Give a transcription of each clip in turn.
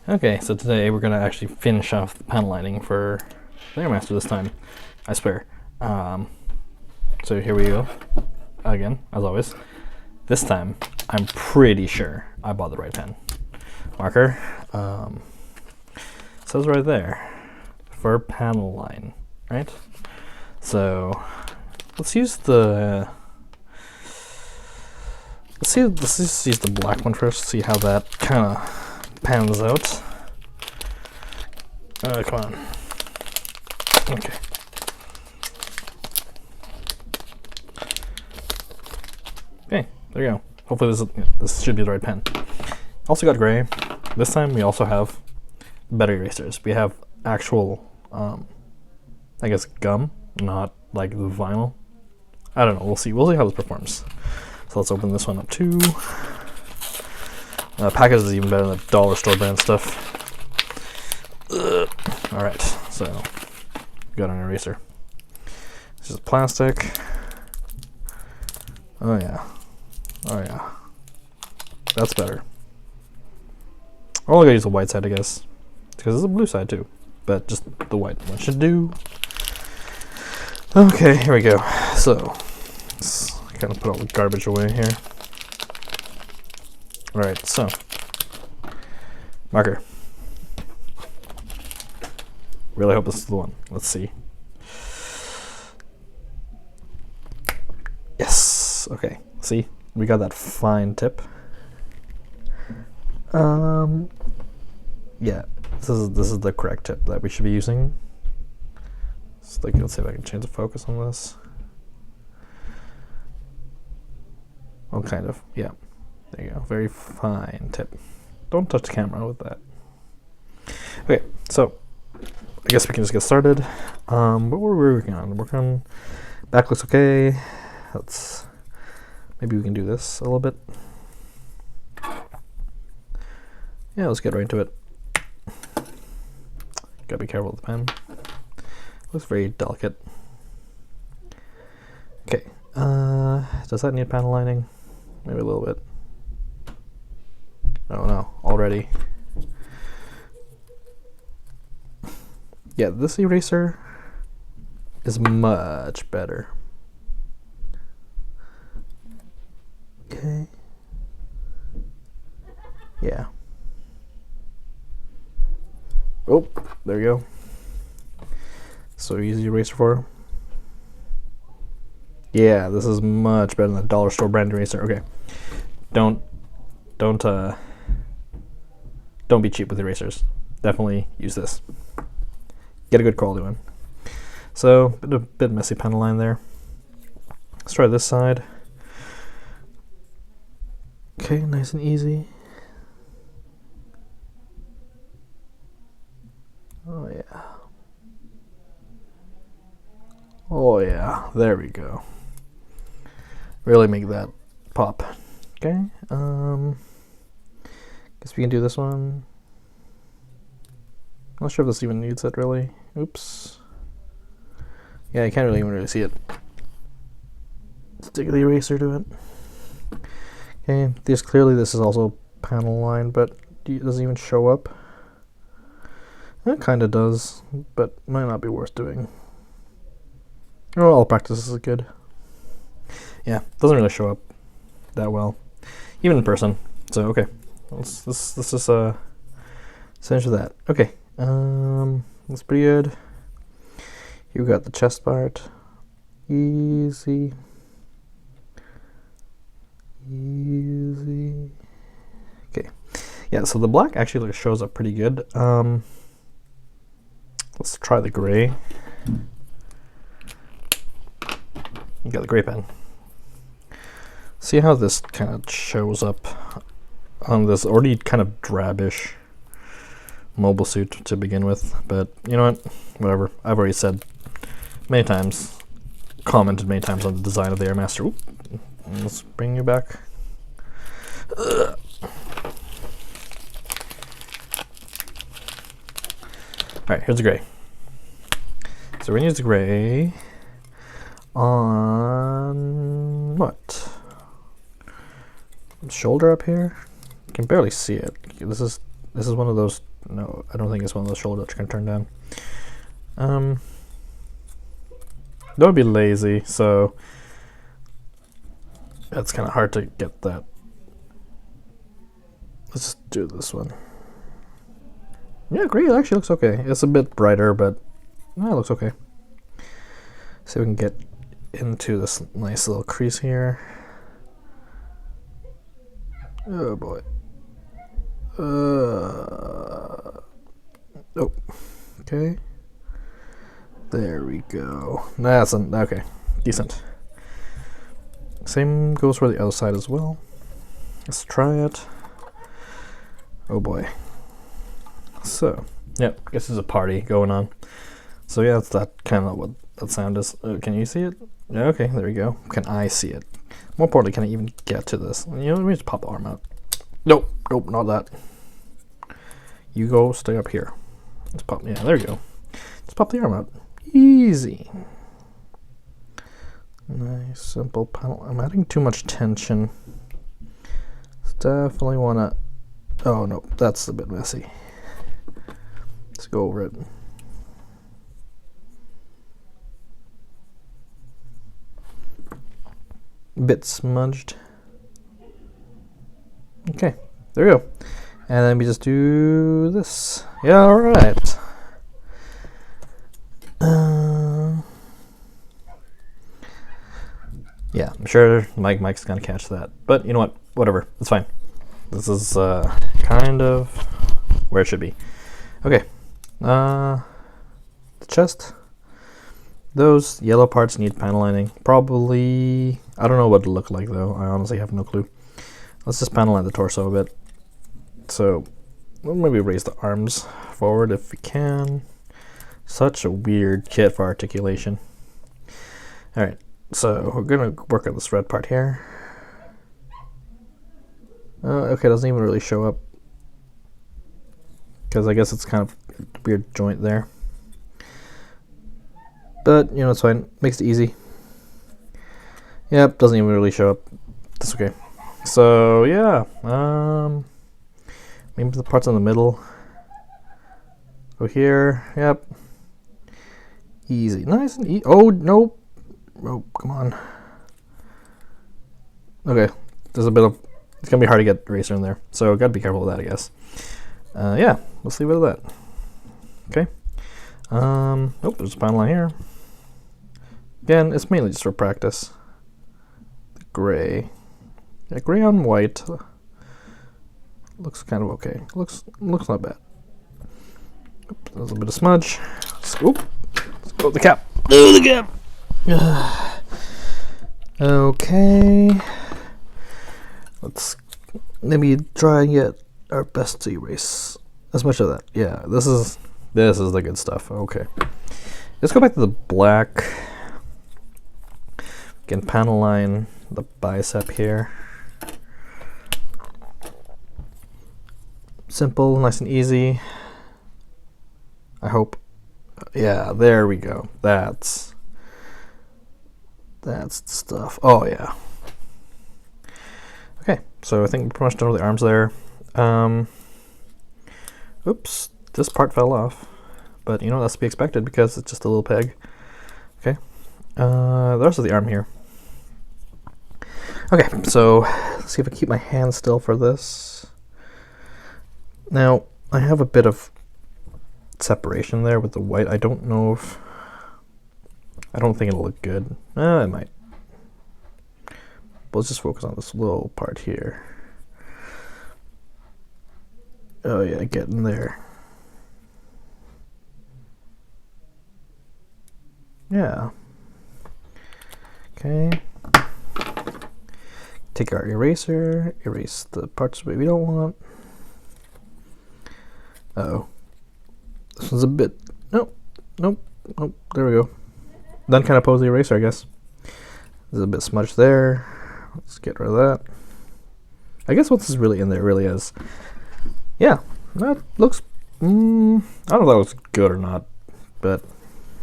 Okay, so today we're gonna actually finish off the panel lining for the Airmaster this time, I swear. So here we go, again, as always. This time, I'm pretty sure I bought the right pen. Marker, says right there, for panel line, right? So, let's use the, let's just use the black one first, see how that kind of pans out. Come on. Okay. Okay, there you go. Hopefully this should be the right pen. Also got gray. This time we also have better erasers. We have actual, I guess, gum, not like the vinyl. I don't know. We'll see. We'll see how this performs. So let's open this one up too. Package is even better than the dollar store brand stuff. All right, so we got an eraser. This is plastic. Oh yeah, oh yeah, that's better. I'm only gonna use the white side, I guess, because there's a blue side too, but just the white one should do. Okay, here we go. So let's kind of put all the garbage away here. All right, so marker. Really hope this is the one. Let's see. Yes. Okay. See, we got that fine tip. Yeah, this is the correct tip that we should be using. Let's see if I can change the focus on this. Oh, kind of. Yeah. There you go. Very fine tip. Don't touch the camera with that. Okay, so I guess we can just get started. What were we working on? Working on back looks okay. Maybe we can do this a little bit. Yeah, let's get right into it. Gotta be careful with the pen. Looks very delicate. Okay. Does that need panel lining? Maybe a little bit. Oh no, already. Yeah, this eraser is much better. Okay. Yeah. Oh, there you go. So easy eraser for. Yeah, this is much better than the dollar store brand eraser. Okay. Don't be cheap with erasers. Definitely use this. Get a good quality one. So, a bit messy panel line there. Let's try this side. Okay, nice and easy. Oh yeah. Oh yeah, there we go. Really make that pop. Okay, guess we can do this one. Not sure if this even needs it really. Oops. Yeah, you can't really even see it. Stick the eraser to it. Okay, this is also panel line, but it doesn't even show up. It kind of does, but might not be worth doing. Oh, all practice is good. Yeah, doesn't really show up that well, even in person. So okay, let's just finish with that. Okay. That's pretty good. You got the chest part. Easy. Easy. Okay. Yeah, so the black actually shows up pretty good. Let's try the gray. You got the gray pen. See how this kind of shows up on this already kind of drabish mobile suit to begin with, but you know what, whatever. I've already said many times, commented many times on the design of the Airmaster. Oop. Let's bring you back. Ugh. Alright, here's the gray. So we're gonna use the gray on what? Shoulder up here? You can barely see it. This is This is one of those. No, I don't think it's one of those shoulders that you can turn down. That would be lazy, so it's kind of hard to get that. Let's just do this one. Yeah, great. It actually looks okay. It's a bit brighter, but it looks okay. See if we can get into this nice little crease here. Oh boy. Oh. Okay. There we go. That's okay. Decent. Same goes for the other side as well. Let's try it. Oh boy. So, yeah, I guess there's a party going on. So yeah, that's that kind of what that sound is. Can you see it? Yeah, okay, there we go. Can I see it? More importantly, can I even get to this? You know, let me just pop the arm out. Nope, nope, not that. You go, stay up here. Let's pop, yeah, there you go. Let's pop the arm out. Easy. Nice, simple panel. I'm adding too much tension. Definitely wanna, oh no, that's a bit messy. Let's go over it. Bit smudged. Okay, there we go. And then we just do this. Yeah, alright. Yeah, I'm sure Mike's gonna catch that. But you know what? Whatever. It's fine. This is kind of where it should be. Okay. The chest. Those yellow parts need panel lining. Probably, I don't know what it'll look like though. I honestly have no clue. Let's just panel line the torso a bit. So, we'll maybe raise the arms forward if we can. Such a weird kit for articulation. Alright, so we're gonna work on this red part here. Okay, it doesn't even really show up. Because I guess it's kind of a weird joint there. But, you know, it's fine. Makes it easy. Yep, doesn't even really show up. That's okay. So, yeah. Maybe the parts in the middle. Go here. Yep. Easy. Nice and easy. Oh, no. Oh, come on. Okay. There's a bit of... It's going to be hard to get eraser in there. So, got to be careful with that, I guess. Yeah. Let's leave it at that. Okay. Oh, there's a panel line here. Again, it's mainly just for practice. The gray. Yeah, gray on white. Looks kind of okay. Looks not bad. Oops, there's a bit of smudge. Let's go with the cap. Oh, the cap! Okay. Let's maybe try and get our best to erase as much of that. Yeah, this is the good stuff. Okay. Let's go back to the black. We can panel line the bicep here. Simple, nice and easy. I hope. Yeah, there we go. That's the stuff. Oh yeah. Okay, so I think we're pretty much done with the arms there. Oops, this part fell off. But you know, that's to be expected because it's just a little peg. Okay. The rest of the arm here. Okay, so let's see if I keep my hand still for this. Now, I have a bit of separation there with the white. I don't know if... I don't think it'll look good. It might. But let's just focus on this little part here. Oh yeah, get in there. Yeah. Okay. Take our eraser, erase the parts that we don't want. Uh-oh. This one's a bit... Nope. There we go. Then kind of pose the eraser, I guess. There's a bit smudged there. Let's get rid of that. I guess what's really in there really is... Yeah, that looks... I don't know if that looks good or not, but...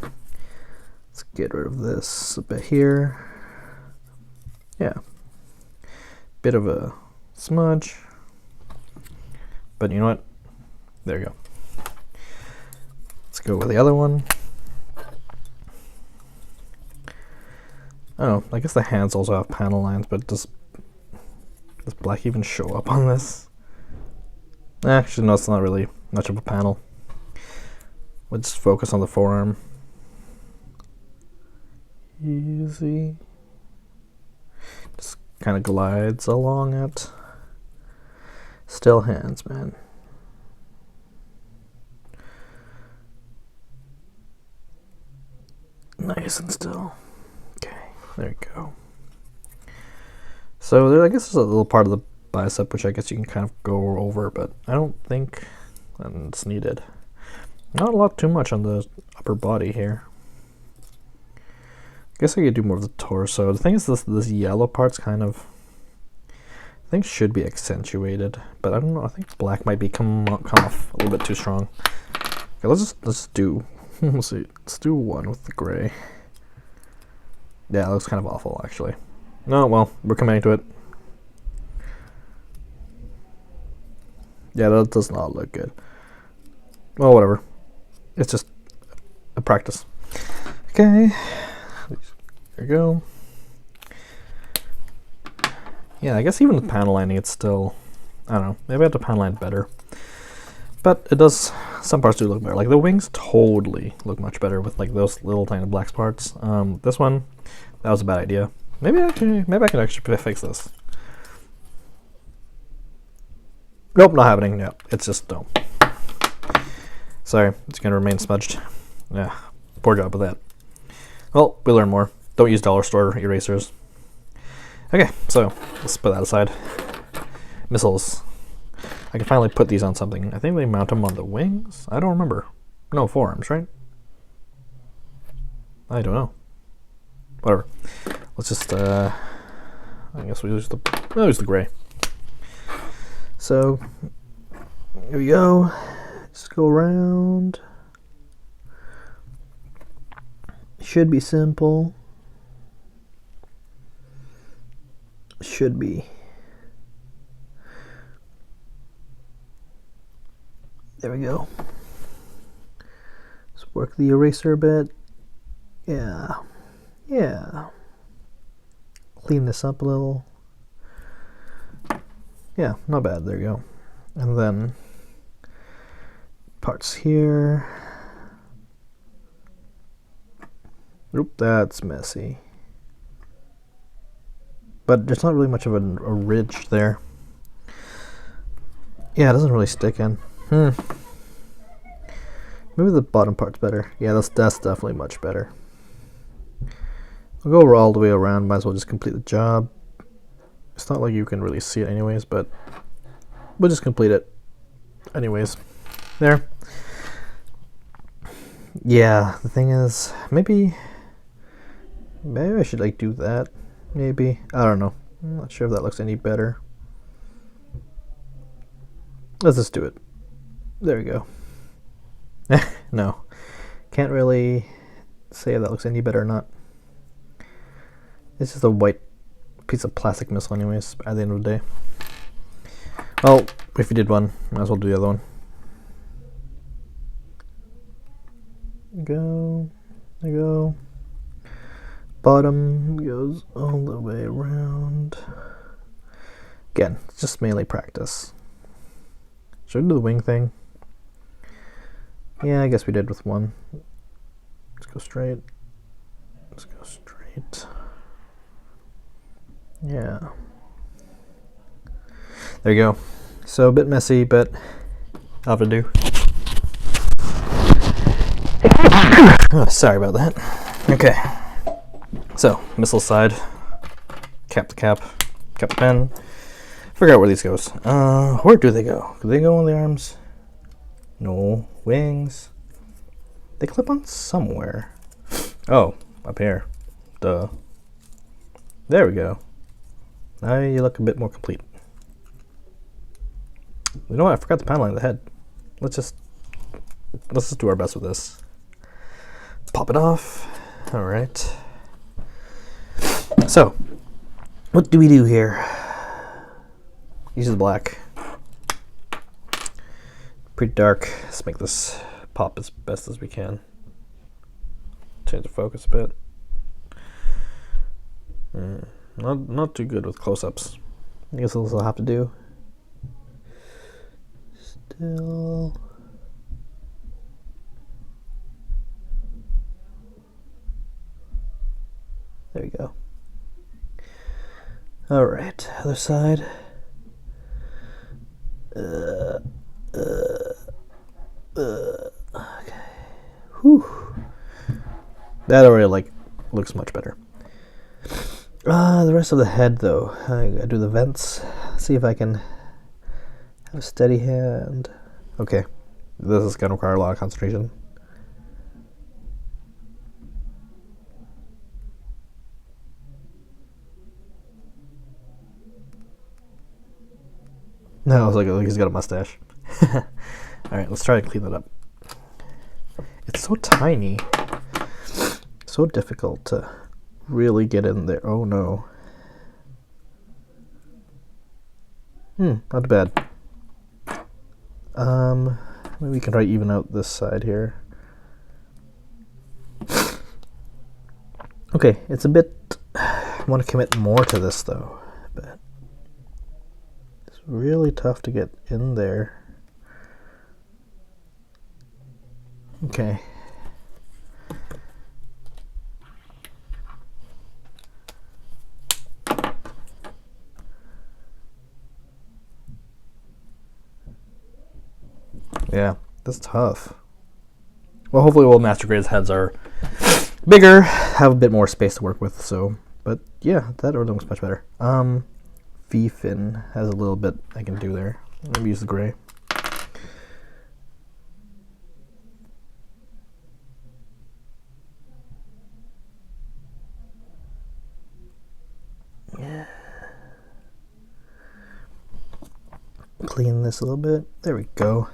Let's get rid of this a bit here. Yeah. Bit of a smudge. But you know what? There you go. Let's go with the other one. Oh, I guess the hands also have panel lines, but does black even show up on this? Actually, no, it's not really much of a panel. We'll just focus on the forearm. Easy. Just kind of glides along it. Still hands, man. Nice and still. Okay, there you go. So there, I guess there's a little part of the bicep which I guess you can kind of go over, but I don't think it's needed. Not a lot too much on the upper body here. I guess I could do more of the torso. The thing is, this yellow part's kind of, I think, should be accentuated, but I don't know. I think black might be come off a little bit too strong. Okay, let's do. Let's see. Let's do one with the gray. Yeah, it looks kind of awful, actually. No, well, we're committing to it. Yeah, that does not look good. Well, whatever. It's just a practice. Okay. There you go. Yeah, I guess even with panel lining, it's still, I don't know, maybe I have to panel line better. But it does, some parts do look better. Like the wings totally look much better with like those little tiny black parts. This one, that was a bad idea. Maybe I can actually fix this. Nope, not happening. Yeah, it's just no. Sorry, it's gonna remain smudged. Yeah, poor job with that. Well, we learn more. Don't use dollar store erasers. Okay, so let's put that aside. Missiles. I can finally put these on something. I think they mount them on the wings. I don't remember. No, forearms, right? I don't know. Whatever. Let's just. I guess we use the gray. So here we go. Just go around. Should be simple. Should be. There we go. Let's work the eraser a bit. Yeah. Yeah. Clean this up a little. Yeah, not bad. There you go. And then parts here. Oop, that's messy. But there's not really much of a ridge there. Yeah, it doesn't really stick in. Maybe the bottom part's better. Yeah, that's definitely much better. We'll go all the way around. Might as well just complete the job. It's not like you can really see it anyways, but we'll just complete it anyways. There. Yeah, the thing is, maybe I should like do that. Maybe. I don't know. I'm not sure if that looks any better. Let's just do it. There we go. No. Can't really say if that looks any better or not. It's just a white piece of plastic missile anyways at the end of the day. Well, if you did one, might as well do the other one. Go. There you go. Bottom goes all the way around. Again, it's just mainly practice. Should we do the wing thing? Yeah, I guess we did with one. Let's go straight. Let's go straight. Yeah. There you go. So a bit messy, but I'll have to do. Oh, sorry about that. Okay. So, missile side. Cap the cap. Cap the pen. Figure out where these goes. Where do they go? Do they go on the arms? No. Wings. They clip on somewhere. Oh, up here. Duh. There we go. Now you look a bit more complete. You know what? I forgot the panel line of the head. Let's just do our best with this. Pop it off. All right. So, what do we do here? Use the black. pretty dark. Let's make this pop as best as we can. Change the focus a bit. Not too good with close-ups. I guess this will have to do. Still. There we go. All right, other side. Okay. Whew. That already looks much better. The rest of the head though, I gotta do the vents. See if I can have a steady hand. Okay, this is gonna require a lot of concentration. No, it's like he's got a mustache. Alright, let's try to clean that up. It's so tiny. So difficult to really get in there. Oh no. Not bad. Maybe we can try even out this side here. Okay, it's a bit... I want to commit more to this though, but it's really tough to get in there. Okay. Yeah, that's tough. Well, hopefully all Master Grade's heads are bigger, have a bit more space to work with, so... But yeah, that already looks much better. V-fin has a little bit I can do there. Maybe use the gray. Yeah. Clean this a little bit. There we go.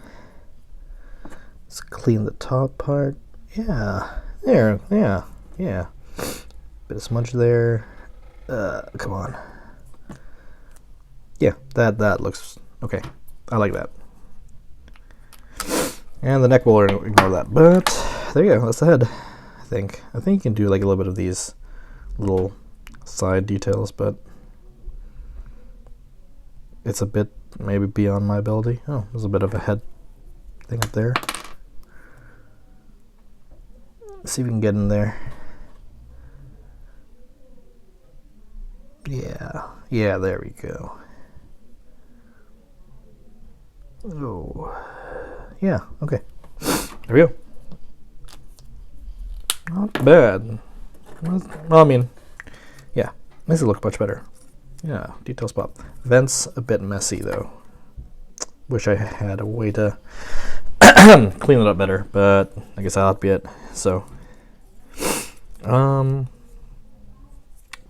Let's clean the top part. Yeah. There. Yeah. Yeah. Bit of smudge there. Come on. Yeah, that looks okay. I like that. And the neck will ignore that. But there you go. That's the head. I think you can do like a little bit of these little side details, but it's a bit maybe beyond my ability. Oh, there's a bit of a head thing up there. Let's see if we can get in there. Yeah, there we go. Oh, yeah, okay. There we go. Not bad. Well, I mean, yeah, makes it look much better. Yeah, details pop. Vents a bit messy though. Wish I had a way to clean it up better, but I guess that'll be it. So,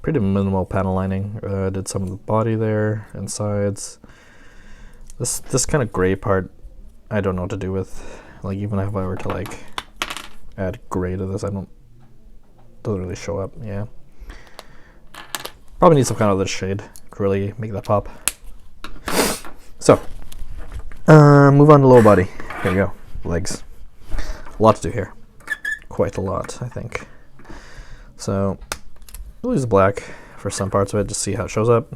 pretty minimal panel lining. Did some of the body there and sides. This kind of gray part, I don't know what to do with. Like even if I were to like add gray to this, doesn't really show up. Yeah, probably need some kind of other shade to really make that pop. So, move on to lower body. Here we go. Legs. A lot to do here. Quite a lot, I think. So, we'll use the black for some parts of it, just see how it shows up.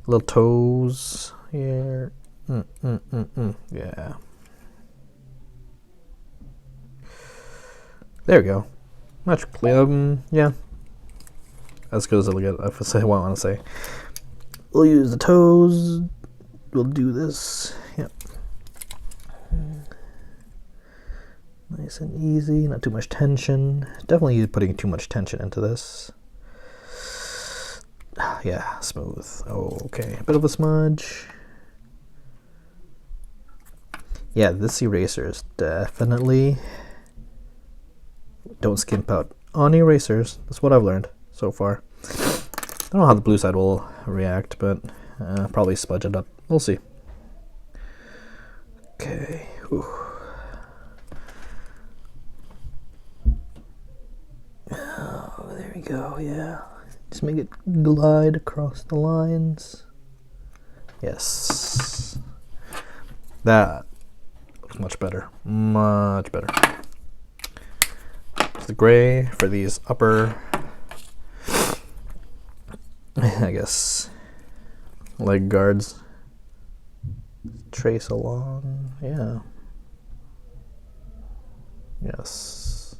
Little toes here. Yeah. There we go. Much clear. Yeah. As good as it'll get. If I say what I want to say. We'll use the toes. We'll do this. Yep. Nice and easy. Not too much tension. Definitely putting too much tension into this. Yeah, smooth. Oh, okay. A bit of a smudge. Yeah, this eraser is definitely... Don't skimp out on erasers. That's what I've learned so far. I don't know how the blue side will react, but probably smudge it up. We'll see. Okay. Whew. Oh, there we go. Yeah. Just make it glide across the lines. Yes. That Much better. Much better. The gray for these upper, I guess, leg guards. Trace along, yeah. Yes.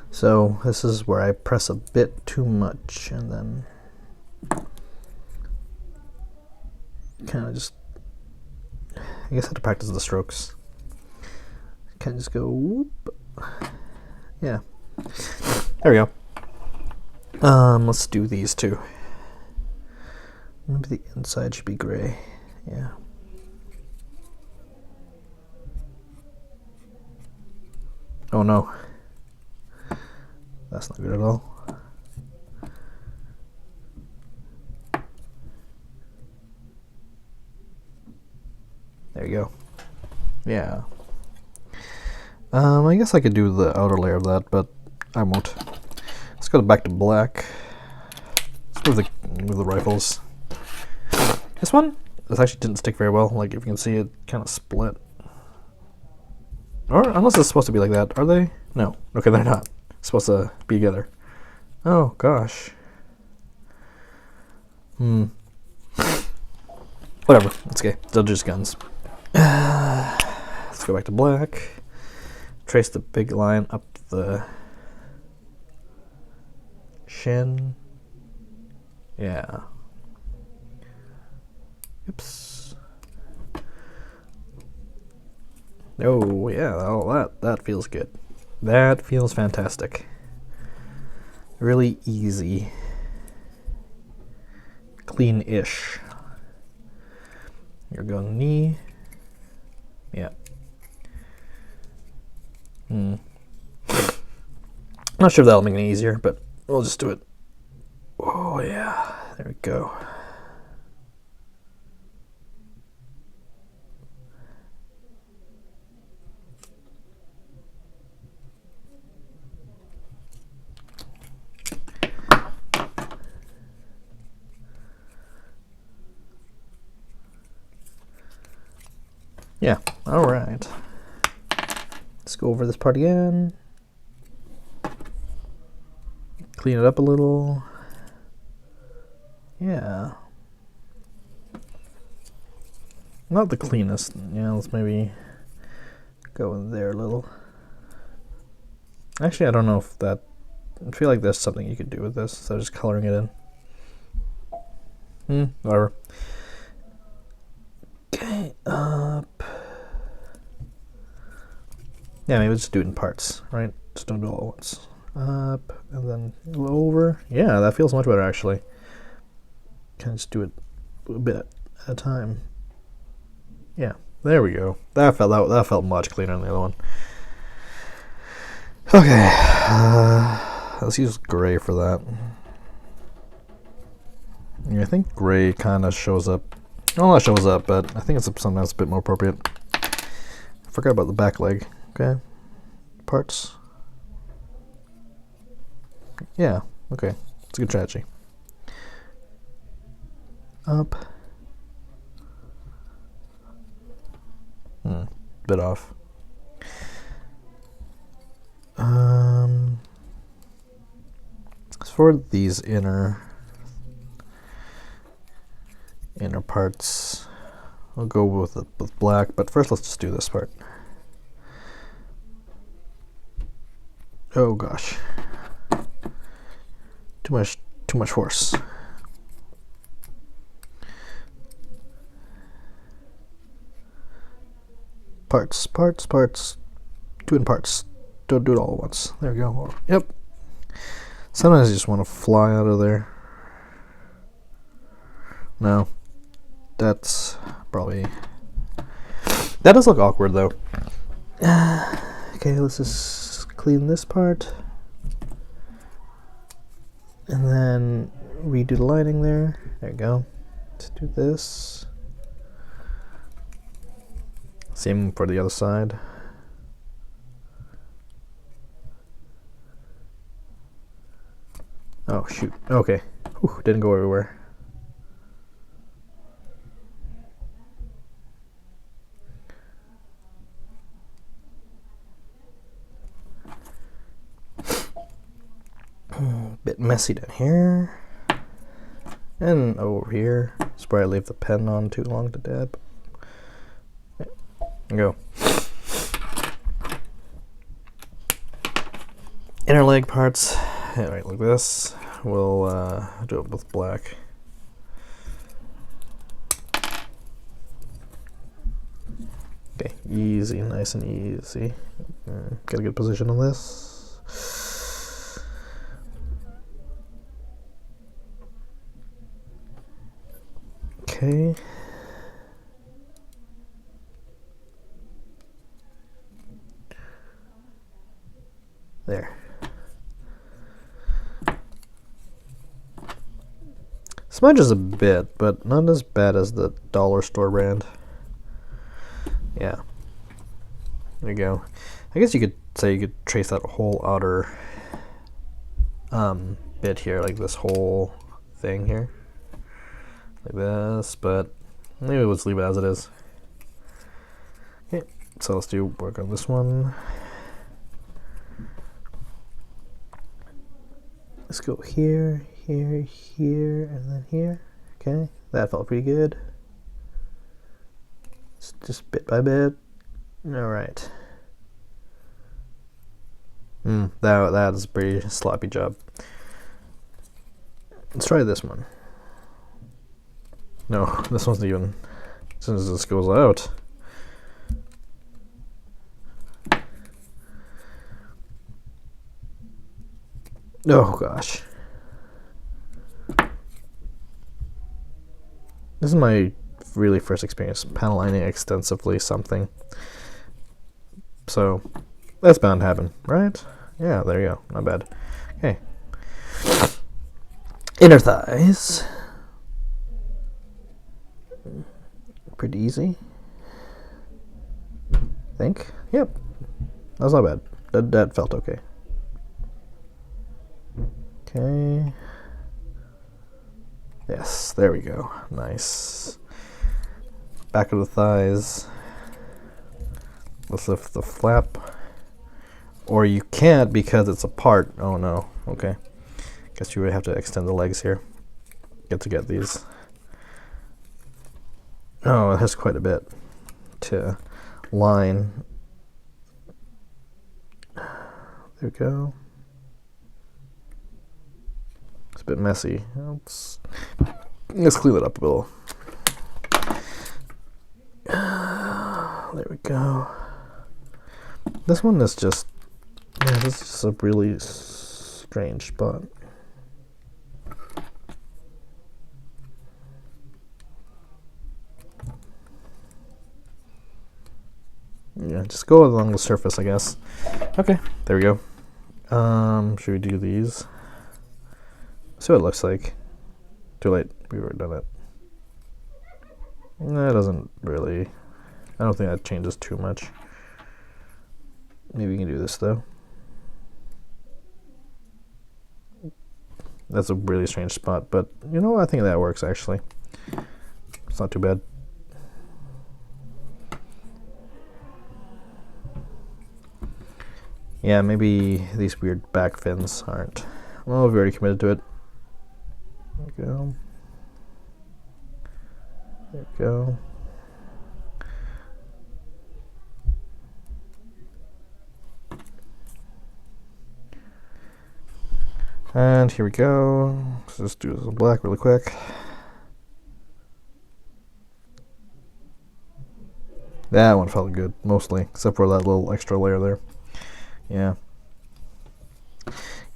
So this is where I press a bit too much and then kind of just, I guess I have to practice the strokes. Kind of just go whoop. Yeah. There we go. Let's do these two. Maybe the inside should be gray. Yeah. Oh no. That's not good at all. There you go. Yeah. I guess I could do the outer layer of that, but I won't. Let's go back to black. Let's move the rifles. This one, this actually didn't stick very well. Like, if you can see, it kind of split. Or, unless it's supposed to be like that. Are they? No. Okay, they're not. It's supposed to be together. Oh, gosh. Whatever. It's okay. They're just guns. Let's go back to black. Trace the big line up the shin. Yeah. Oops. Oh yeah, all that feels good. That feels fantastic. Really easy. Clean-ish. You're going knee. Yeah. Not sure if that'll make it easier, but we'll just do it. Oh yeah, there we go. Yeah, all right. Let's go over this part again. Clean it up a little. Yeah. Not the cleanest. Yeah, let's maybe go in there a little. Actually, I don't know if that... I feel like there's something you could do with this, so just coloring it in. Whatever. Okay, up. Yeah, maybe just do it in parts, right? Just don't do it all at once. Up, and then over. Yeah, that feels much better, actually. Kind of just do it a bit at a time. Yeah, there we go. That felt much cleaner than the other one. Okay, let's use gray for that. Yeah, I think gray kind of shows up. Well, not shows up, but I think it's something that's a bit more appropriate. I forgot about the back leg. Okay, parts. Yeah, okay, it's a good strategy. Up. Bit off. As for these inner parts, I'll go with black, but first let's just do this part. Oh gosh. Too much force. Parts. Do it in parts. Don't do it all at once. There we go. Yep. Sometimes you just want to fly out of there. No. That's probably... That does look awkward though. Okay, let's just clean this part. And then redo the lining there. There you go. Let's do this. Same for the other side. Oh shoot. Okay. Whew, didn't go everywhere. Bit messy down here. And over here. It's probably leave the pen on too long to dab. There you go. Inner leg parts. Alright, like this. We'll do it with black. Okay, easy, nice and easy. Get a good position on this. Okay. There. Smudges a bit, but not as bad as the dollar store brand. Yeah. There you go. I guess you could say you could trace that whole outer bit here, like this whole thing here. Like this, but maybe let's leave it as it is. Okay, so let's do work on this one. Let's go here, here, here, and then here. Okay, that felt pretty good. Just bit by bit. All right. That is a pretty sloppy job. Let's try this one. No, this one's even. As soon as this goes out. Oh gosh. This is my really first experience panel lining extensively something. So that's bound to happen, right? Yeah, there you go. Not bad. Okay. Inner thighs. Pretty easy. I think. Yep. That's not bad. That felt okay. Okay. Yes, there we go. Nice. Back of the thighs. Let's lift the flap. Or you can't because it's apart. Oh no. Okay. Guess you would have to extend the legs here. Get these. Oh, it has quite a bit to line. There we go. It's a bit messy. Let's clean it up a little. There we go. This one is just, yeah, this is just a really strange spot. Yeah, just go along the surface, I guess. Okay, there we go. Should we do these? See what it looks like. Too late, we've already done it. That doesn't really, I don't think that changes too much. Maybe we can do this though. That's a really strange spot, but you know what? I think that works actually. It's not too bad. Yeah, maybe these weird back fins aren't. Well, we've already committed to it. There we go. There we go. And here we go. Let's just do this in black really quick. That one felt good, mostly, except for that little extra layer there. Yeah.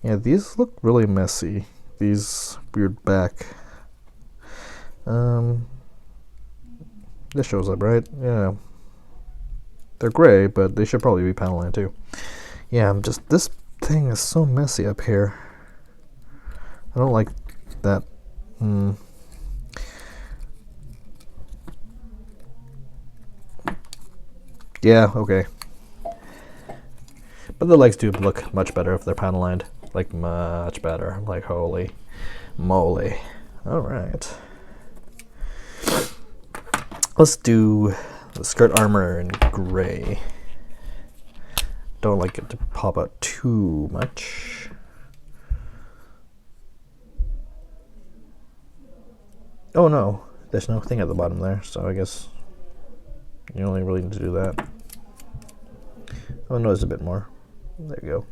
Yeah, these look really messy. These weird back. This shows up, right? Yeah. They're gray, but they should probably be panel lined too. Yeah, this thing is so messy up here. I don't like that. Yeah, okay. But the legs do look much better if they're panel lined. Like, much better. Like, holy. Mole. Alright. Let's do the skirt armor in gray. Don't like it to pop out too much. Oh no, there's no thing at the bottom there, so I guess you only really need to do that. Oh no, there's a bit more. There you go.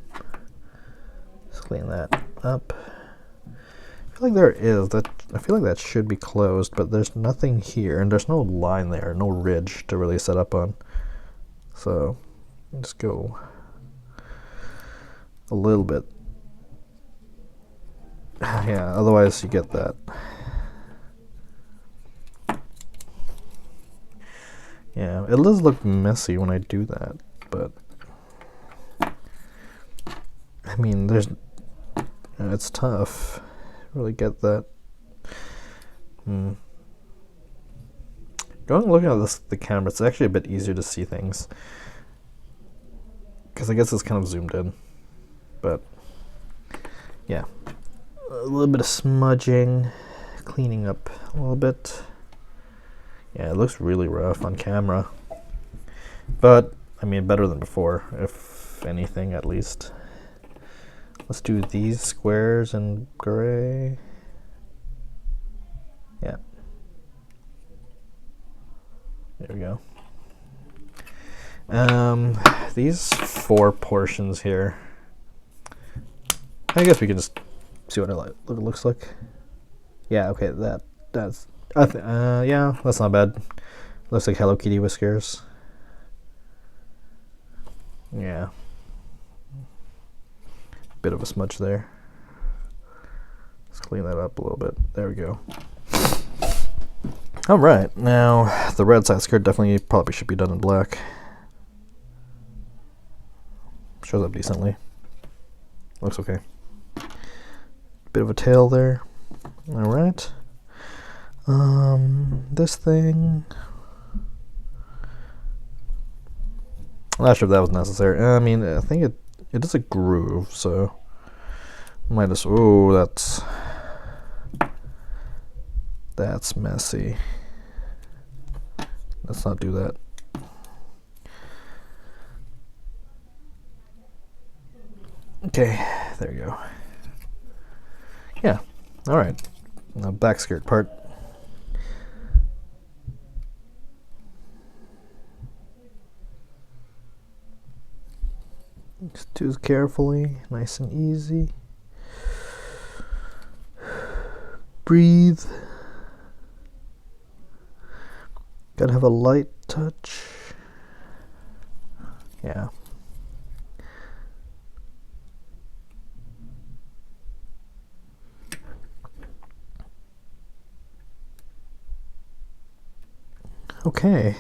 Let's clean that up. I feel like there is that. I feel like that should be closed, but there's nothing here, and there's no line there, no ridge to really set up on. So just go a little bit. Yeah, otherwise you get that. Yeah, it does look messy when I do that, but I mean, it's tough. Really get that. Going looking at the camera, it's actually a bit easier to see things because I guess it's kind of zoomed in. But yeah, a little bit of smudging, cleaning up a little bit. Yeah, it looks really rough on camera, but I mean, better than before, if anything, at least. Let's do these squares in gray. Yeah. There we go. These 4 portions here. I guess we can just see what it looks like. Yeah, okay, that's yeah, that's not bad. Looks like Hello Kitty whiskers. Yeah. Bit of a smudge there. Let's clean that up a little bit. There we go. All right, now the red side skirt definitely probably should be done in black. Shows up decently. Looks okay. Bit of a tail there. All right. This thing. I'm not sure if that was necessary. I mean, I think it is a groove, so might as well. Oh, that's messy. Let's not do that. Okay, there you go. Yeah, all right. Now back skirt part. Just do it carefully, nice and easy. Breathe. Gotta have a light touch. Yeah. Okay.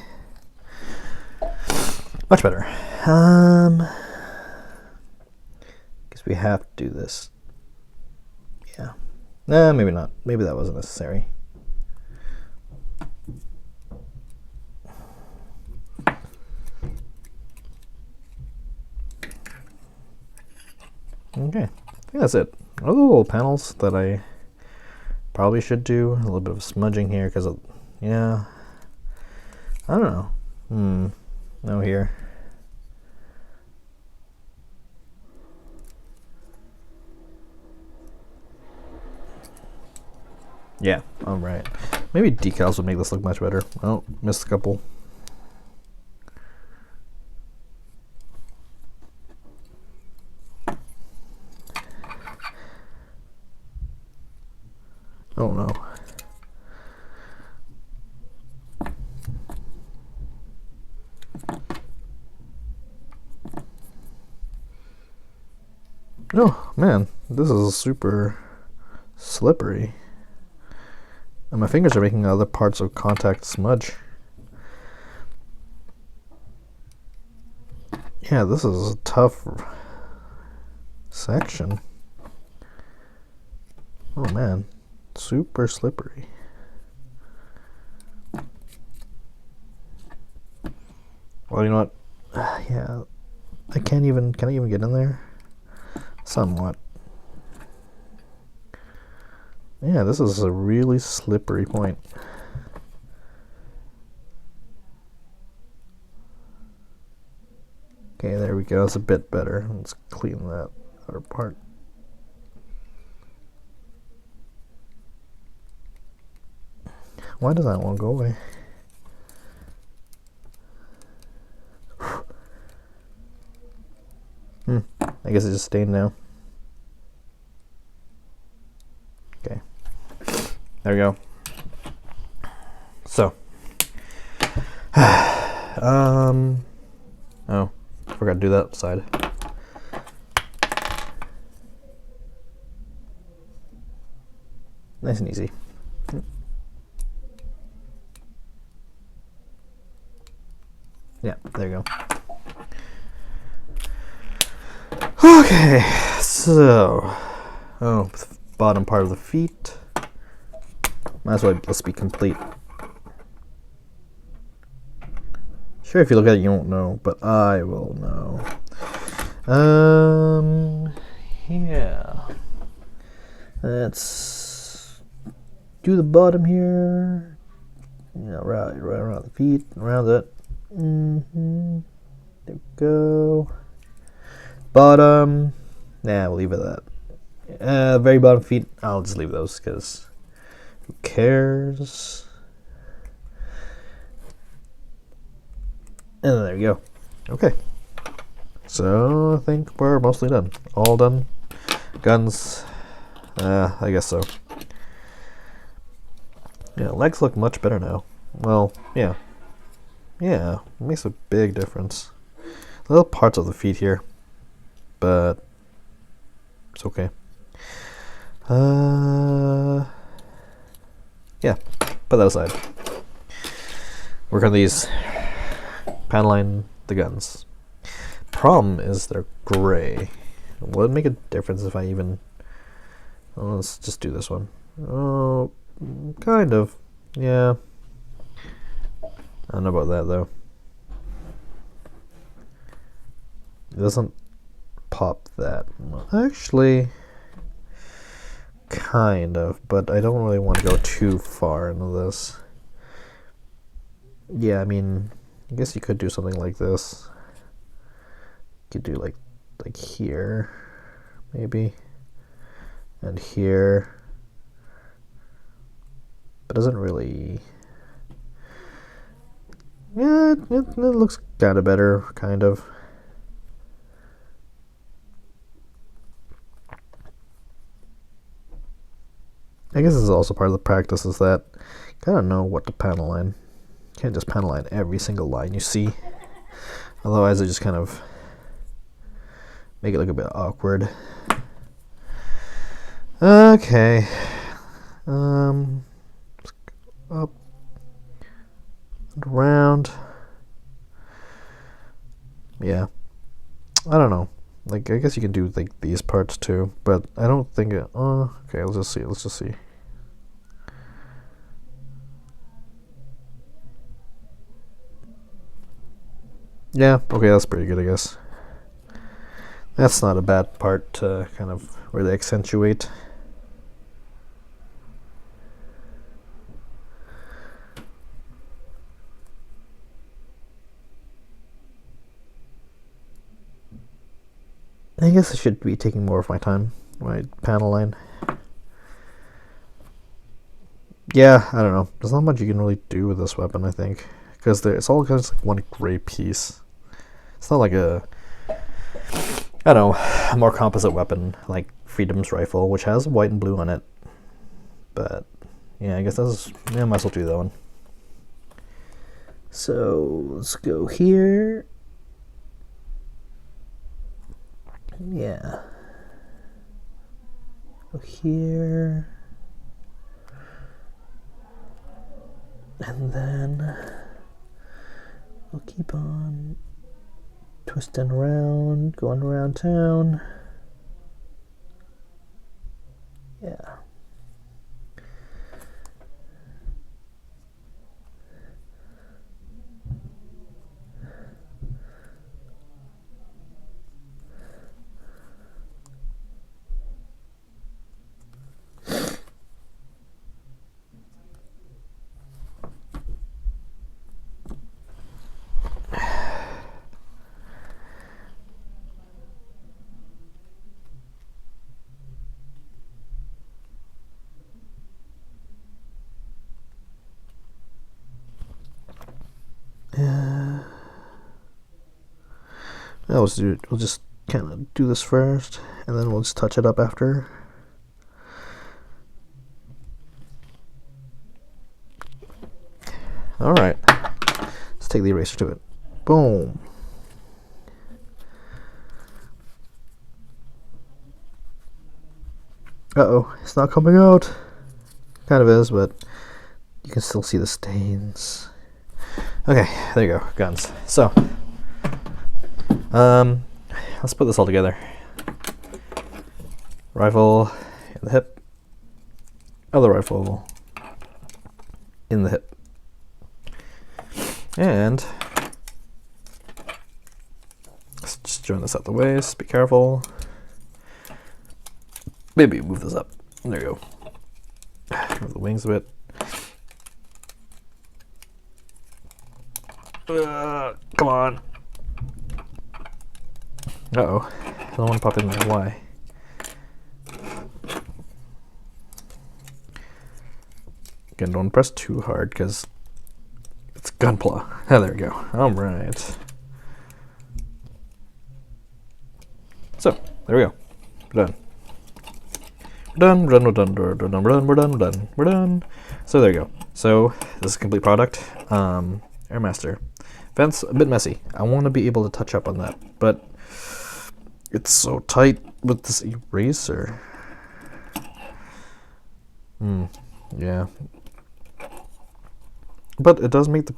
Much better. Guess we have to do this. Yeah. Nah, maybe not. Maybe that wasn't necessary. Okay. I think that's it. Other little panels that I probably should do. A little bit of smudging here because, yeah. I don't know. No here. Yeah, all right. Maybe decals would make this look much better. Oh, missed a couple. Oh no. Oh man, this is super slippery. And my fingers are making other parts of contact smudge. Yeah, this is a tough section. Oh man, super slippery. Well, you know what? Yeah, can I even get in there? Somewhat. Yeah, this is a really slippery point. Okay, there we go. It's a bit better. Let's clean that other part. Why does that one go away? I guess it just stayed now. Okay. There we go. So. Oh, forgot to do that side. Nice and easy. Yeah, there you go. Okay, so bottom part of the feet. Might as well let's be complete. Sure, if you look at it, you won't know, but I will know. Yeah. Let's do the bottom here. Yeah, right around the feet, around it. There we go. Bottom. Nah, we'll leave it at that. Very bottom feet, I'll just leave those because who cares? And there we go. Okay. So I think we're mostly done. All done. Guns. I guess so. Yeah, legs look much better now. Well, yeah. Yeah, it makes a big difference. Little parts of the feet here, but it's okay. Yeah, put that aside. Work on these. Panelline the guns. Problem is they're gray. Would it make a difference if I even... Well, let's just do this one. Oh, kind of. Yeah. I don't know about that though. It doesn't pop that much. Actually, kind of, but I don't really want to go too far into this. Yeah, I mean, I guess you could do something like this. You could do like here, maybe, and here. But doesn't really. Yeah, it looks kind of better, kind of. I guess this is also part of the practice, is that you gotta know what to panel line. You can't just panel line every single line you see. Otherwise, it just kind of make it look a bit awkward. Okay. Let's go up and around. Yeah. I don't know. Like, I guess you can do like these parts too, but I don't think it. Okay. Let's just see. Let's just see. Yeah. Okay, that's pretty good, I guess. That's not a bad part to kind of really accentuate. I guess I should be taking more of my time, my panel line. Yeah, I don't know. There's not much you can really do with this weapon, I think, because it's all just like one gray piece. It's not like a, I don't know, a more composite weapon like Freedom's rifle, which has white and blue on it. But yeah, I guess I might as well do that one. So let's go here. Yeah. Go here. And then we'll keep on twisting around, going around town. Yeah. We'll just kind of do this first, and then we'll just touch it up after. Alright, let's take the eraser to it. Boom. Uh-oh, it's not coming out. Kind of is, but you can still see the stains. Okay, there you go, guns. So, let's put this all together. Rifle in the hip. Other rifle in the hip. And let's just join this at the waist. Be careful. Maybe move this up. There you go. Move the wings a bit. Come on. Uh-oh. I don't want to pop in there. Why? Again, don't press too hard because it's Gunpla. Oh, there we go. Alright. So, there we go. We're done. We're done. So there you go. So this is a complete product. Airmaster. Vents a bit messy. I want to be able to touch up on that, but it's so tight with this eraser. Yeah. But it does make it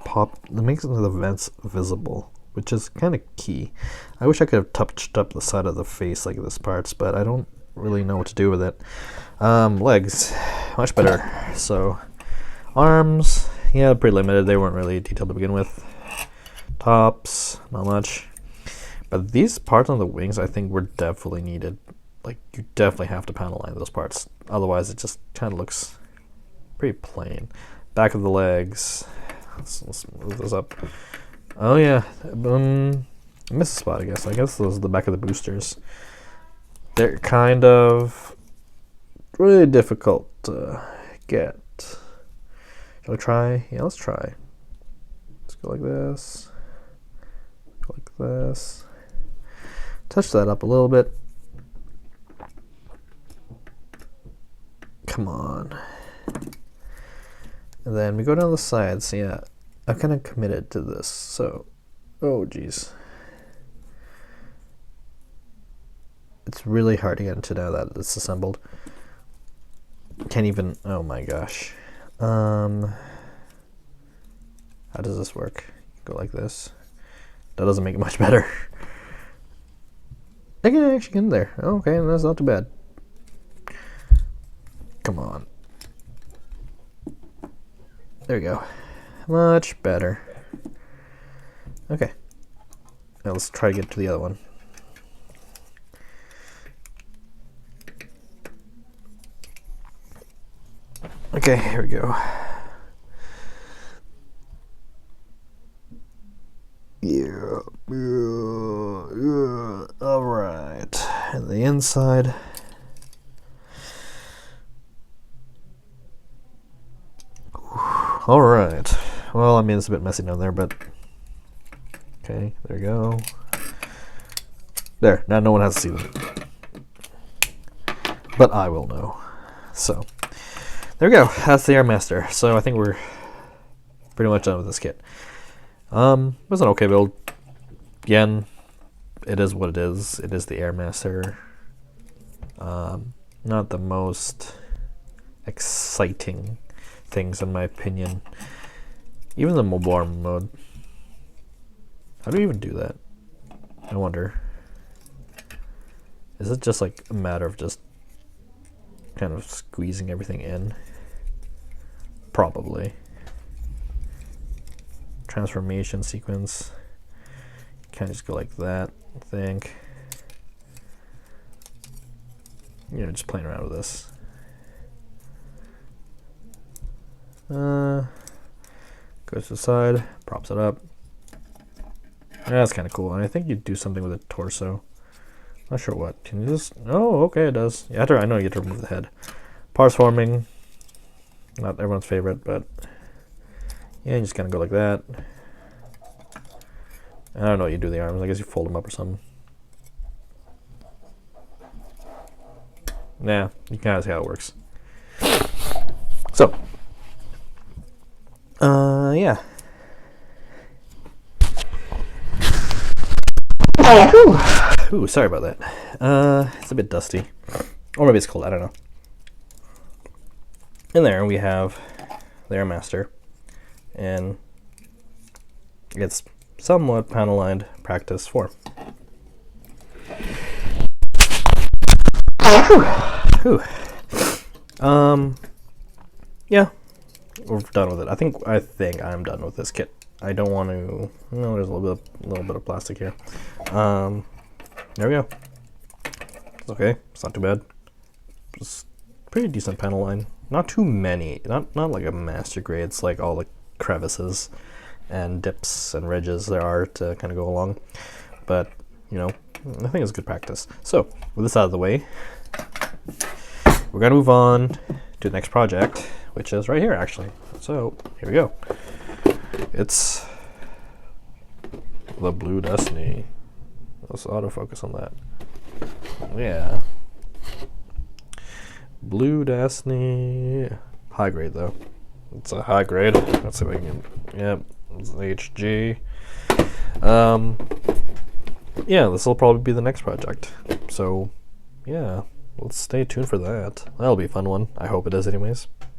makes the vents visible, which is kind of key. I wish I could have touched up the side of the face like this parts, but I don't really know what to do with it. Legs, much better. So arms, yeah, pretty limited. They weren't really detailed to begin with. Tops, not much. But these parts on the wings, I think, were definitely needed. Like, you definitely have to panel line those parts. Otherwise, it just kind of looks pretty plain. Back of the legs. Let's move this up. Oh yeah, I missed a spot. I guess those are the back of the boosters. They're kind of really difficult to get. Shall we try? Yeah, let's try. Let's go like this. Go like this. Touch that up a little bit. Come on. And then we go down the sides. Yeah, I'm kind of committed to this. So, oh geez. It's really hard to get into now that it's assembled. Can't even, oh my gosh. How does this work? Go like this. That doesn't make it much better. I can actually get in there. Okay, that's not too bad. Come on. There we go. Much better. Okay. Now let's try to get to the other one. Okay, here we go. Yeah. All right. And the inside. All right. Well, I mean, it's a bit messy down there, but okay, there we go. There. Now no one has to see them, but I will know. So there we go. That's the Airmaster. So I think we're pretty much done with this kit. It was an okay build. Again, it is what it is. It is the Airmaster. Not the most exciting things in my opinion. Even the mobile arm mode. How do you even do that? I wonder. Is it just like a matter of just kind of squeezing everything in? Probably. Transformation sequence. Kind of just go like that, I think. You know, just playing around with this. Goes to the side, props it up. Yeah, that's kind of cool. And I think you do something with the torso. Not sure what. Can you just? Oh, okay, it does. Yeah, I know you have to remove the head. Parse forming. Not everyone's favorite, but yeah, you just kind of go like that. I don't know what you do the arms. I guess you fold them up or something. Nah, you can kind of see how it works. So, yeah. Ooh, sorry about that. It's a bit dusty. Or maybe it's cold, I don't know. In there we have the Airmaster, and it's somewhat panel-lined practice form. Whew. Yeah, we're done with it. I think I'm done with this kit. I don't want to. No, there's a little bit of plastic here. There we go. It's okay. It's not too bad. Just pretty decent panel line. Not too many. Not like a master grade. It's like all the crevices and dips and ridges there are to kind of go along. But you know, I think it's good practice. So with this out of the way, we're gonna move on to the next project, which is right here actually. So here we go. It's the Blue Destiny. Let's autofocus on that. Yeah. Blue Destiny. High grade though. It's a high grade. Let's see if I can. Yep. It's HG. Yeah, this will probably be the next project. So, yeah. Let's stay tuned for that. That'll be a fun one. I hope it is anyways.